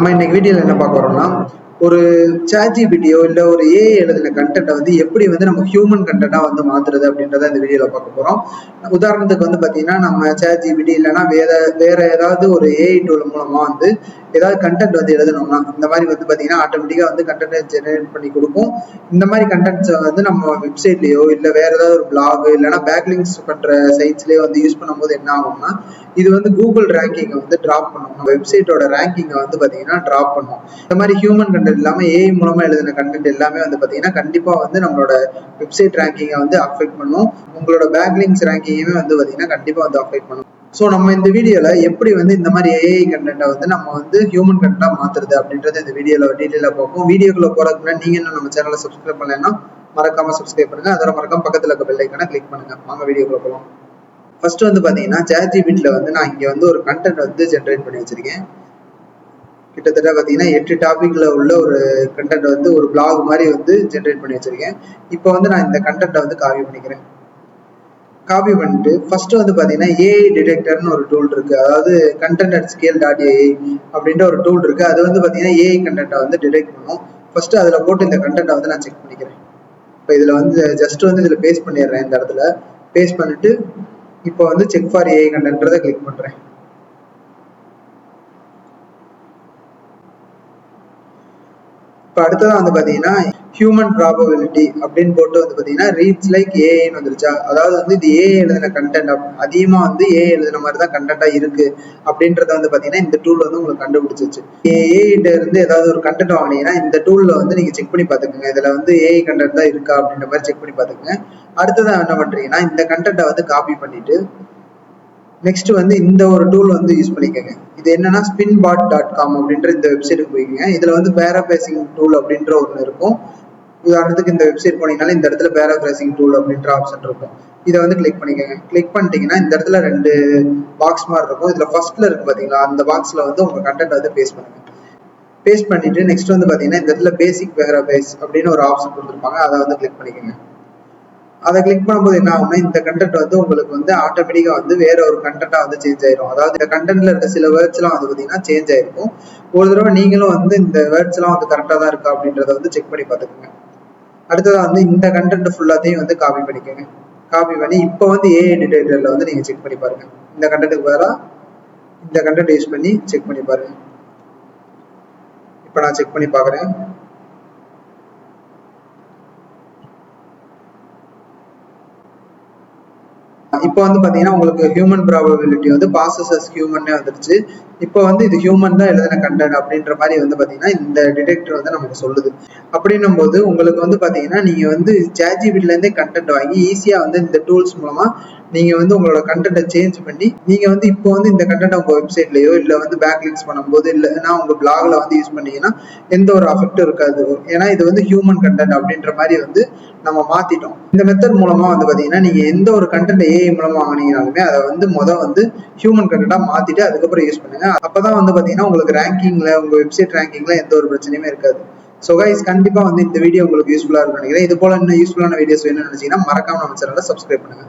நம்ம இன்னைக்கு வீடியோல என்ன பார்க்க போறோம்னா, ஒரு ChatGPTயோ இல்ல ஒரு AI எழுதின கண்டென்ட்டை வந்து எப்படி வந்து நம்ம ஹியூமன் கண்டென்ட்டா வந்து மாத்துறது அப்படின்றத இந்த வீடியோல பார்க்க போறோம். உதாரணத்துக்கு வந்து பாத்தீங்கன்னா, நம்ம ChatGPT இல்லைன்னா வேற ஏதாவது ஒரு AI டூல் மூலமா வந்து ஏதாவது கண்டென்ட் வந்து எழுதணும்னா, இந்த மாதிரி வந்து பாத்தீங்கன்னா ஆட்டோமேட்டிக்கா வந்து கண்டென்ட் ஜெனரேட் பண்ணி கொடுக்கும். இந்த மாதிரி கண்டென்ட்ஸை வந்து நம்ம வெப்சைட்லயோ இல்ல வேற ஏதாவது ஒரு பிளாக் இல்லைன்னா பேக்லிங்ஸ் பண்ற சைட்ஸ்லயோ வந்து யூஸ் பண்ணும்போது என்ன ஆகும்னா, இது வந்து கூகுள் ரேங்கிங்கை வந்து டிராப் பண்ணும். நம்ம வெப்சைட்டோட ரேங்கிங்கை வந்து பாத்தீங்கன்னா டிராப் பண்ணும். இந்த மாதிரி ஹியூமன் கண்டென்ட் இல்லாம AI மூலமா எழுதின கண்டென்ட் எல்லாமே வந்து பாத்தீங்கன்னா கண்டிப்பா வந்து நம்மளோட வெப்சைட் ரேங்கிங்கை வந்து அஃபெக்ட் பண்ணும். உங்களோட பேக்லிங்ஸ் ரேங்கிங்குமே வந்து பாத்தீங்கன்னா கண்டிப்பா வந்து அஃபெக்ட் பண்ணும். ஸோ நம்ம இந்த வீடியோல எப்படி வந்து இந்த மாதிரி AI கண்டென்ட்டை வந்து நம்ம வந்து ஹியூமன் கண்டென்ட்டா மாத்துறது அப்படின்றத இந்த வீடியோல டீட்டெயிலா பார்ப்போம். வீடியோக்குள்ள போறதுக்கு முன்னாடி நீங்க இன்னும் நம்ம சேனலை சப்ஸ்கிரைப் பண்ணலைன்னா மறக்காம சப்ஸ்கிரைப் பண்ணுங்க. அதோட மறக்காம பக்கத்துல இருக்க பெல் ஐக்கானை கிளிக் பண்ணுங்க. வாங்க வீடியோக்குள்ள போகலாம். ஃபர்ஸ்ட் வந்து பாத்தீங்கன்னா ChatGPTல வந்து நான் இங்க வந்து ஒரு கண்டென்ட் வந்து ஜென்ரேட் பண்ணி வச்சிருக்கேன். கிட்டத்தட்ட பாத்தீங்கன்னா 8 டாபிக்ல உள்ள ஒரு கண்டென்ட் வந்து ஒரு பிளாக் மாதிரி வந்து ஜென்ரேட் பண்ணி வச்சிருக்கேன். இப்போ வந்து நான் இந்த கண்டென்ட்டை வந்து காப்பி பண்ணிக்கிறேன். காப்பி பண்ணிட்டு ஃபர்ஸ்ட் வந்து பாத்தீங்கன்னா AI டிடெக்டர்னு ஒரு டூல் இருக்கு. அதாவது content at scale dot AI அப்படின்ற ஒரு டூல் இருக்கு. அது வந்து பாத்தீங்கன்னா AI கண்டென்ட்டை வந்து டிடெக்ட் பண்ணும். ஃபர்ஸ்ட் அதுல போட்டு இந்த கண்டென்ட்டை வந்து நான் செக் பண்ணிக்கிறேன். இப்போ இதுல வந்து ஜஸ்ட் வந்து இதுல பேஸ்ட் பண்ணிடுறேன். இந்த இடத்துல பேஸ்ட் பண்ணிட்டு இப்போ வந்து செக் ஃபார் AI கண்டென்ட்ன்றதை கிளிக் பண்றேன். இப்போ அடுத்ததான் வந்து பாத்தீங்கன்னா ஹியூமன் ப்ராபபிலிட்டி அப்படின்னு போட்டு வந்து பாத்தீங்கன்னா ரீட்ஸ் லைக் ஏஐன்னு வந்துருச்சா, அதாவது வந்து இது AI எழுதின கண்டென்ட் அதிகமா வந்து AI எழுதின மாதிரி தான் கண்டென்ட்டா இருக்கு அப்படின்றத வந்து பாத்தீங்கன்னா இந்த டூல் வந்து உங்களுக்கு கண்டுபிடிச்சிச்சு. AI இருந்து ஏதாவது ஒரு கண்டென்ட் வாங்கினீங்கன்னா இந்த டூல்ல வந்து நீங்க செக் பண்ணி பாத்துக்கோங்க, இதுல வந்து AI கண்டென்ட் தான் இருக்கா அப்படின்ற மாதிரி செக் பண்ணி பாத்துக்கோங்க. அடுத்ததான் என்ன பண்றீங்கன்னா இந்த கண்டென்ட்டை வந்து காப்பி பண்ணிட்டு நெக்ஸ்ட் வந்து இந்த ஒரு டூல் வந்து யூஸ் பண்ணிக்கோங்க. இது என்னன்னா spinbot.com அப்படின்ற இந்த வெப்சைட்டுக்கு போய்க்கோங்க. இதுல வந்து பேராஃப்ரேசிங் டூல் அப்படின்ற ஒன்று இருக்கும். உதாரணத்துக்கு இந்த வெப்சைட் போனீங்கனால இந்த இடத்துல பேராஃப்ரேசிங் டூல் அப்படின்ற ஆப்ஷன் இருக்கும். இதை வந்து கிளிக் பண்ணிக்கோங்க. கிளிக் பண்ணிட்டீங்கன்னா இந்த இடத்துல 2 பாக்ஸ் மாதிரி இருக்கும். இதுல ஃபர்ஸ்ட்ல இருக்கு பாத்தீங்களா, அந்த பாக்ஸ்ல வந்து உங்க கண்டென்ட் வந்து பேஸ்ட் பண்ணுங்க. பேஸ்ட் பண்ணிட்டு நெக்ஸ்ட் வந்து பாத்தீங்கன்னா இந்த இடத்துல பேசிக் பேராஃப்ரேஸ் அப்படின்னு ஒரு ஆப்ஷன் கொடுத்துருப்பாங்க. அதை வந்து கிளிக் பண்ணிக்கோங்க. அதை கிளிக் பண்ணும்போது என்ன ஆகும்னா இந்த கண்டென்ட் வந்து உங்களுக்கு வந்து ஆட்டோமேட்டிக்கா வந்து வேற ஒரு கண்டென்ட்டா வந்து சேஞ்ச் ஆயிரும். அதாவது இந்த கண்டென்ட்ல இருக்க சில வேர்ட்ஸ் எல்லாம் வந்து பாத்தீங்கன்னா சேஞ்ச் ஆயிருக்கும். ஒரு தடவை நீங்களும் வந்து இந்த வேர்ட்ஸ் எல்லாம் வந்து கரெக்டா தான் இருக்கா அப்படின்றத வந்து செக் பண்ணி பார்த்துக்கோங்க. அடுத்ததா வந்து இந்த கண்டென்ட் ஃபுல்லாத்தையும் வந்து காப்பி பண்ணிக்கோங்க. காப்பி பண்ணி இப்போ வந்து AI டிடெக்டர்ல வந்து நீங்க செக் பண்ணி பாருங்க. இந்த கண்டென்ட்டுக்கு வேற இந்த கண்டென்ட் யூஸ் பண்ணி செக் பண்ணி பாருங்க. இப்போ நான் செக் பண்ணி பாக்குறேன். இப்போ வந்து பாத்தீங்கன்னா உங்களுக்கு ஹியூமன் ப்ராபபிலிட்டி வந்து பாசஸ் அஸ் ஹியூமன்னே வந்துருச்சு. இப்போ வந்து இது ஹியூமன் தான் எழுதின கண்டென்ட் அப்படின்ற மாதிரி வந்து பாத்தீங்கன்னா இந்த டிடெக்டர் வந்து நமக்கு சொல்லுது. அப்படின்னும் போது உங்களுக்கு வந்து பாத்தீங்கன்னா நீங்க வந்து ChatGPTல இருந்தே கண்டென்ட் வாங்கி ஈஸியா வந்து இந்த டூல்ஸ் மூலமா நீங்க வந்து உங்களோட கண்டென்ட்டை சேஞ்ச் பண்ணி நீங்க வந்து இப்போ வந்து இந்த கண்டென்ட் உங்க வெப்சைட்லயோ இல்ல வந்து பேக்லிங்ஸ் பண்ணும்போது இல்லைன்னா உங்க பிளாக்ல வந்து யூஸ் பண்ணீங்கன்னா எந்த ஒரு அஃபெக்டும் இருக்காது. ஏன்னா இது வந்து ஹியூமன் கண்டென்ட் அப்படின்ற மாதிரி வந்து நம்ம மாத்திட்டோம். இந்த மெத்தட் மூலமா வந்து பாத்தீங்கன்னா நீங்க எந்த ஒரு கண்டென்ட் AI மூலமா வாங்கினீங்கனாலுமே அதை வந்து வந்து ஹியூமன் கண்டென்ட்டா மாத்திட்டு அதுக்கப்புறம் யூஸ் பண்ணுங்க. அப்பதான் வந்து பாத்தீங்கன்னா உங்களுக்கு ரேங்கிங்ல உங்க வெப்சைட் ரேங்கிங்ல எந்த ஒரு பிரச்சனையுமே இருக்காது. ஸோ கைஸ், கண்டிப்பா வந்து இந்த வீடியோ உங்களுக்கு யூஸ்ஃபுல்லா இருக்கும் நினைக்கிறேன். இது போல இன்னும் யூஸ்ஃபுல்லான வீடியோஸ் வேணும்னு நினைச்சீங்கன்னா மறக்காம நம்ம சேனலை சப்ஸ்கிரைப் பண்ணுங்க.